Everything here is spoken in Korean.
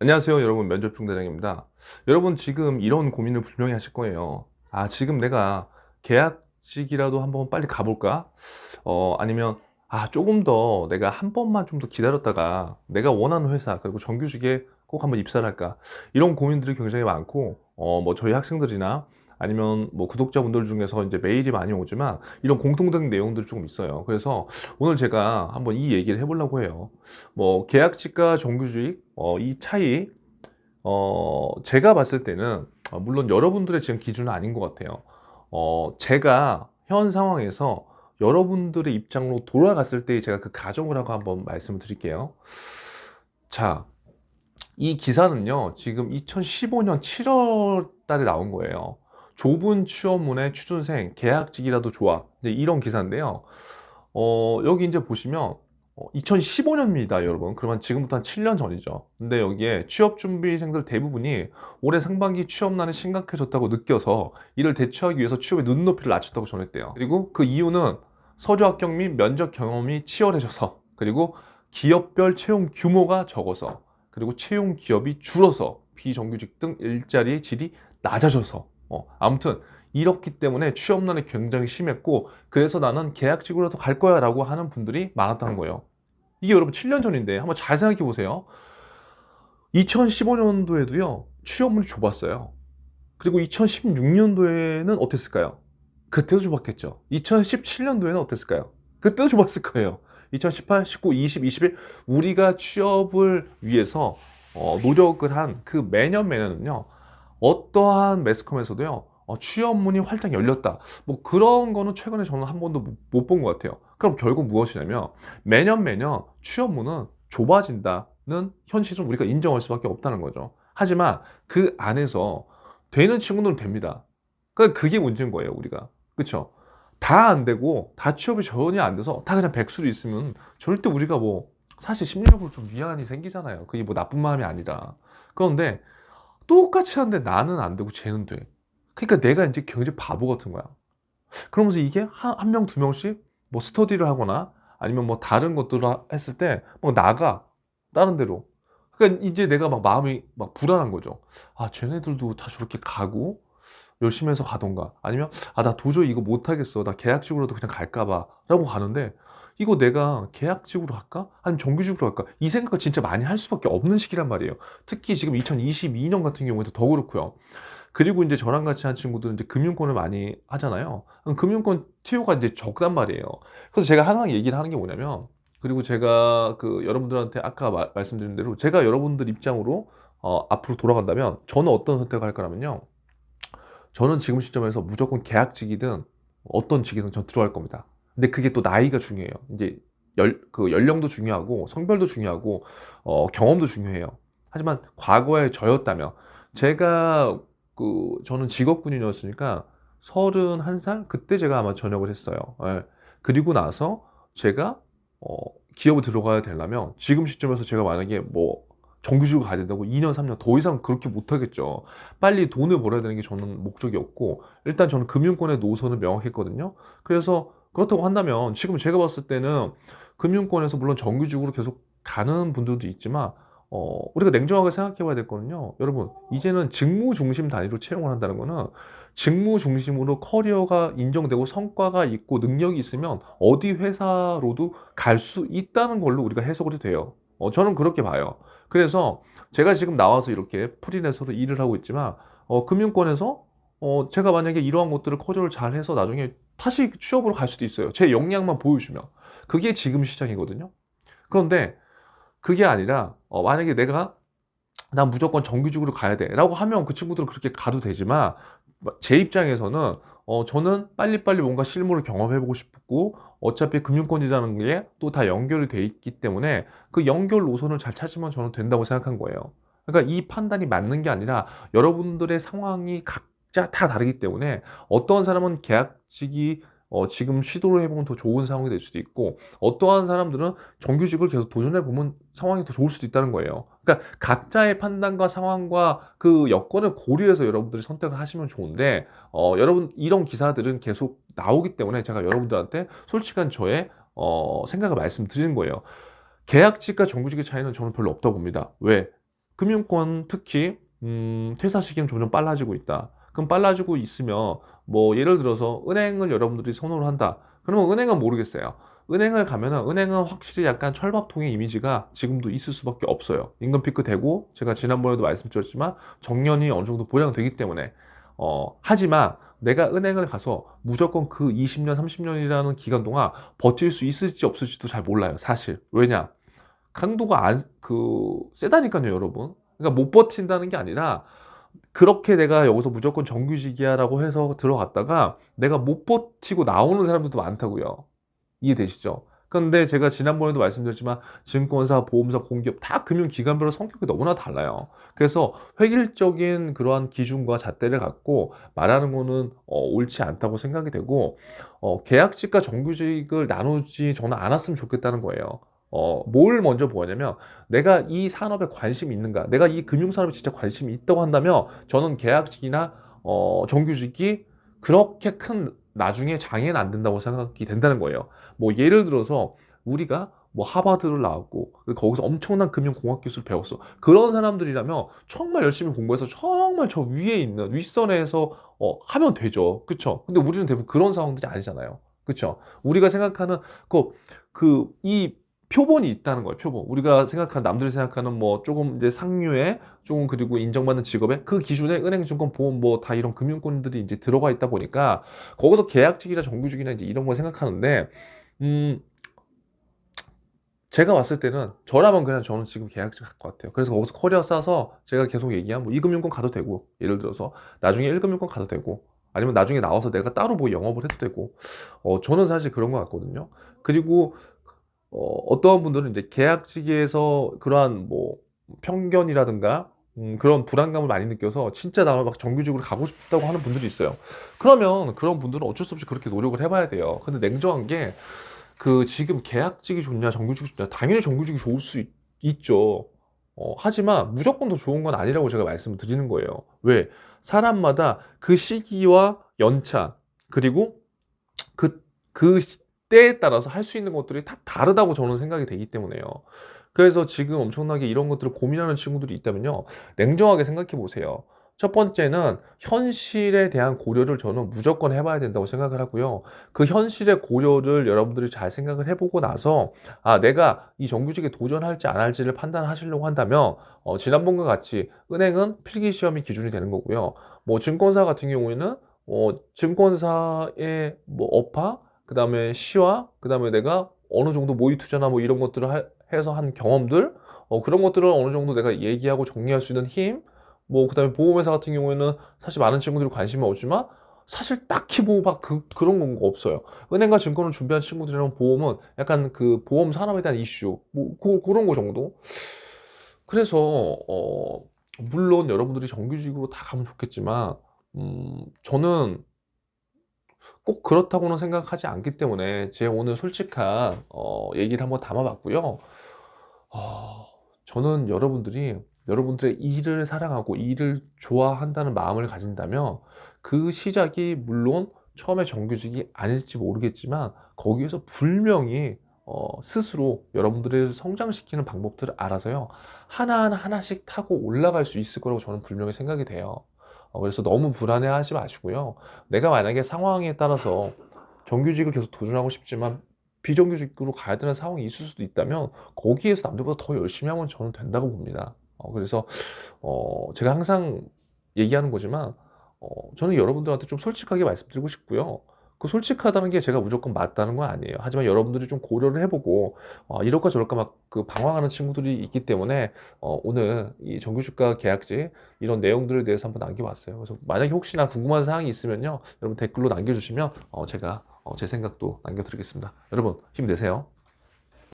안녕하세요, 여러분. 면접 중대장입니다. 여러분, 지금 이런 고민을 분명히 하실 거예요. 지금 내가 계약직이라도 한번 빨리 가볼까? 아니면, 조금 더 내가 한 번만 좀 더 기다렸다가 내가 원하는 회사, 그리고 정규직에 꼭 한번 입사를 할까? 이런 고민들이 굉장히 많고, 저희 학생들이나 아니면 뭐 구독자분들 중에서 이제 메일이 많이 오지만 이런 공통된 내용들이 조금 있어요. 그래서 오늘 제가 한번 이 얘기를 해보려고 해요. 계약직과 정규직, 이 차이, 제가 봤을 때는, 물론 여러분들의 지금 기준은 아닌 것 같아요. 제가 현 상황에서 여러분들의 입장으로 돌아갔을 때 제가 그 가정을 하고 한번 말씀을 드릴게요. 자, 이 기사는요, 지금 2015년 7월 달에 나온 거예요. 좁은 취업문의 취준생, 계약직이라도 좋아. 이제 이런 기사인데요. 여기 이제 보시면 2015년입니다, 여러분. 그러면 지금부터 한 7년 전이죠. 근데 여기에 취업준비생들 대부분이 올해 상반기 취업난이 심각해졌다고 느껴서 이를 대처하기 위해서 취업의 눈높이를 낮췄다고 전했대요. 그리고 그 이유는 서류 합격 및 면접 경험이 치열해져서, 그리고 기업별 채용 규모가 적어서, 그리고 채용 기업이 줄어서, 비정규직 등 일자리의 질이 낮아져서, 아무튼 이렇기 때문에 취업난이 굉장히 심했고, 그래서 나는 계약직으로도 갈 거야 라고 하는 분들이 많았다는 거예요. 이게 여러분 7년 전인데 한번 잘 생각해 보세요. 2015년도에도요, 취업문이 좁았어요. 그리고 2016년도에는 어땠을까요? 그때도 좁았겠죠. 2017년도에는 어땠을까요? 그때도 좁았을 거예요. 2018, 19, 20, 21, 우리가 취업을 위해서 노력을 한 그 매년 매년은요, 어떠한 매스컴에서도요, 취업문이 활짝 열렸다, 뭐 그런 거는 최근에 저는 한 번도 못 본 것 같아요. 그럼 결국 무엇이냐면, 매년 매년 취업문은 좁아진다는 현실을 우리가 인정할 수밖에 없다는 거죠. 하지만 그 안에서 되는 친구들은 됩니다. 그러니까 그게 문제인 거예요, 우리가. 그쵸? 다 안 되고 다 취업이 전혀 안 돼서 다 그냥 백수로 있으면 절대 우리가 뭐 사실 심리적으로 좀 위안이 생기잖아요. 그게 뭐 나쁜 마음이 아니라. 그런데 똑같이 하는데 나는 안 되고 쟤는 돼. 그러니까 내가 이제 굉장히 바보 같은 거야. 그러면서 이게 한 명, 두 명씩 뭐 스터디를 하거나 아니면 뭐 다른 것들을 했을 때 막 나가. 다른 데로. 그러니까 이제 내가 막 마음이 막 불안한 거죠. 쟤네들도 다 저렇게 가고 열심히 해서 가던가, 아니면 나 도저히 이거 못하겠어, 나 계약직으로도 그냥 갈까 봐 라고 가는데, 이거 내가 계약직으로 할까? 아니면 정규직으로 할까? 이 생각을 진짜 많이 할 수밖에 없는 시기란 말이에요. 특히 지금 2022년 같은 경우에도 더 그렇고요. 그리고 이제 저랑 같이 한 친구들은 이제 금융권을 많이 하잖아요. 그럼 금융권 TO가 이제 적단 말이에요. 그래서 제가 항상 얘기를 하는 게 뭐냐면, 그리고 제가 그 여러분들한테 아까 말씀드린 대로 제가 여러분들 입장으로 앞으로 돌아간다면 저는 어떤 선택을 할 거냐면요, 저는 지금 시점에서 무조건 계약직이든 어떤 직이든 전 들어갈 겁니다. 근데 그게 또 나이가 중요해요. 이제 그 연령도 중요하고 성별도 중요하고 경험도 중요해요. 하지만 과거에 저였다면, 제가 저는 직업군인이었으니까 31살 그때 제가 아마 전역을 했어요. 예. 그리고 나서 제가 어, 기업을 들어가야 되려면 지금 시점에서 제가 만약에 뭐 정규직으로 가야 된다고 2년, 3년 더 이상 그렇게 못 하겠죠. 빨리 돈을 벌어야 되는 게 저는 목적이었고, 일단 저는 금융권의 노선을 명확했거든요. 그래서 그렇다고 한다면 지금 제가 봤을 때는 금융권에서 물론 정규직으로 계속 가는 분들도 있지만, 우리가 냉정하게 생각해 봐야 될 거는요, 여러분, 이제는 직무 중심 단위로 채용을 한다는 거는 직무 중심으로 커리어가 인정되고 성과가 있고 능력이 있으면 어디 회사로도 갈 수 있다는 걸로 우리가 해석이 돼요. 저는 그렇게 봐요. 그래서 제가 지금 나와서 이렇게 프리랜서로 일을 하고 있지만, 금융권에서 제가 만약에 이러한 것들을 커리어를 잘 해서 나중에 다시 취업으로 갈 수도 있어요. 제 역량만 보여주면. 그게 지금 시장이거든요. 그런데 그게 아니라 만약에 내가 난 무조건 정규직으로 가야 돼 라고 하면 그 친구들은 그렇게 가도 되지만, 제 입장에서는 저는 빨리빨리 뭔가 실무를 경험해보고 싶고, 어차피 금융권이라는 게 또 다 연결이 돼 있기 때문에 그 연결 노선을 잘 찾으면 저는 된다고 생각한 거예요. 그러니까 이 판단이 맞는 게 아니라 여러분들의 상황이 각자 다 다르기 때문에, 어떤 사람은 계약직이 지금 시도를 해보면 더 좋은 상황이 될 수도 있고, 어떠한 사람들은 정규직을 계속 도전해보면 상황이 더 좋을 수도 있다는 거예요. 그러니까 각자의 판단과 상황과 그 여건을 고려해서 여러분들이 선택을 하시면 좋은데, 여러분 이런 기사들은 계속 나오기 때문에 제가 여러분들한테 솔직한 저의 생각을 말씀드리는 거예요. 계약직과 정규직의 차이는 저는 별로 없다고 봅니다. 왜? 금융권 특히 퇴사 시기는 점점 빨라지고 있다. 그럼 빨라지고 있으면 뭐 예를 들어서 은행을 여러분들이 선호를 한다. 그러면 은행은 모르겠어요. 은행을 가면은 은행은 확실히 약간 철밥통의 이미지가 지금도 있을 수밖에 없어요. 임금 피크 되고 제가 지난번에도 말씀드렸지만 정년이 어느 정도 보장되기 때문에 하지만 내가 은행을 가서 무조건 그 20년, 30년이라는 기간 동안 버틸 수 있을지 없을지도 잘 몰라요, 사실. 왜냐? 강도가 세다니까요, 여러분. 그러니까 못 버틴다는 게 아니라 그렇게 내가 여기서 무조건 정규직이야라고 해서 들어갔다가 내가 못 버티고 나오는 사람들도 많다고요. 이해되시죠? 그런데 제가 지난번에도 말씀드렸지만 증권사, 보험사, 공기업 다 금융기관별로 성격이 너무나 달라요. 그래서 획일적인 그러한 기준과 잣대를 갖고 말하는 거는 옳지 않다고 생각이 되고 계약직과 정규직을 나누지 저는 않았으면 좋겠다는 거예요. 뭘 먼저 보냐면 내가 이 산업에 관심이 있는가, 내가 이 금융산업에 진짜 관심이 있다고 한다면 저는 계약직이나 정규직이 그렇게 큰 나중에 장애는 안 된다고 생각이 된다는 거예요. 뭐 예를 들어서 우리가 뭐 하버드를 나왔고 거기서 엄청난 금융공학 기술을 배웠어. 그런 사람들이라면 정말 열심히 공부해서 정말 저 위에 있는 윗선에서 하면 되죠. 그쵸? 근데 우리는 대부분 그런 상황들이 아니잖아요. 그쵸? 우리가 생각하는 이 표본이 있다는 거예요. 표본. 우리가 생각하는, 남들이 생각하는 뭐 조금 이제 상류의 조금 그리고 인정받는 직업의 그 기준에 은행, 증권, 보험 뭐 다 이런 금융권들이 이제 들어가 있다 보니까 거기서 계약직이나 정규직이나 이제 이런 걸 생각하는데 음 제가 봤을 때는 저라면 그냥 저는 지금 계약직 할 것 같아요. 그래서 거기서 커리어 쌓아서 제가 계속 얘기한 뭐 2금융권 가도 되고 예를 들어서 나중에 1금융권 가도 되고 아니면 나중에 나와서 내가 따로 뭐 영업을 해도 되고 저는 사실 그런 것 같거든요. 그리고 어떠한 분들은 이제 계약직에서 그러한 뭐 편견이라든가 그런 불안감을 많이 느껴서 진짜 나는 막 정규직으로 가고 싶다고 하는 분들이 있어요. 그러면 그런 분들은 어쩔 수 없이 그렇게 노력을 해봐야 돼요. 근데 냉정한 게 지금 계약직이 좋냐 정규직이 좋냐 당연히 정규직이 좋을 수 있죠. 하지만 무조건 더 좋은 건 아니라고 제가 말씀을 드리는 거예요. 왜? 사람마다 그 시기와 연차 그리고 그 때에 따라서 할 수 있는 것들이 다 다르다고 저는 생각이 되기 때문에요. 그래서 지금 엄청나게 이런 것들을 고민하는 친구들이 있다면요. 냉정하게 생각해 보세요. 첫 번째는 현실에 대한 고려를 저는 무조건 해봐야 된다고 생각을 하고요. 그 현실의 고려를 여러분들이 잘 생각을 해보고 나서 내가 이 정규직에 도전할지 안 할지를 판단하시려고 한다면 지난번과 같이 은행은 필기시험이 기준이 되는 거고요. 뭐 증권사 같은 경우에는 증권사의 뭐 업화 그 다음에 시와 그 다음에 내가 어느 정도 모의 투자나 뭐 이런 것들을 해서 한 경험들 그런 것들을 어느 정도 내가 얘기하고 정리할 수 있는 힘 뭐 그 다음에 보험회사 같은 경우에는 사실 많은 친구들이 관심이 없지만 사실 딱히 뭐 막 그런 건 없어요. 은행과 증권을 준비한 친구들이랑 보험은 약간 그 보험 산업에 대한 이슈 뭐 그런 거 정도. 그래서 물론 여러분들이 정규직으로 다 가면 좋겠지만 저는 꼭 그렇다고는 생각하지 않기 때문에 제 오늘 솔직한 얘기를 한번 담아봤고요. 어, 저는 여러분들의 일을 사랑하고 일을 좋아한다는 마음을 가진다면 그 시작이 물론 처음에 정규직이 아닐지 모르겠지만 거기에서 분명히 스스로 여러분들을 성장시키는 방법들을 알아서요. 하나씩 타고 올라갈 수 있을 거라고 저는 분명히 생각이 돼요. 그래서 너무 불안해하지 마시고요. 내가 만약에 상황에 따라서 정규직을 계속 도전하고 싶지만 비정규직으로 가야 되는 상황이 있을 수도 있다면 거기에서 남들보다 더 열심히 하면 저는 된다고 봅니다. 그래서 제가 항상 얘기하는 거지만 저는 여러분들한테 좀 솔직하게 말씀드리고 싶고요. 그 솔직하다는 게 제가 무조건 맞다는 건 아니에요. 하지만 여러분들이 좀 고려를 해보고 이럴까 저럴까 막 방황하는 친구들이 있기 때문에 오늘 이 정규직과 계약직 이런 내용들에 대해서 한번 남겨봤어요. 그래서 만약에 혹시나 궁금한 사항이 있으면요, 여러분 댓글로 남겨주시면 제가 제 생각도 남겨드리겠습니다. 여러분 힘내세요.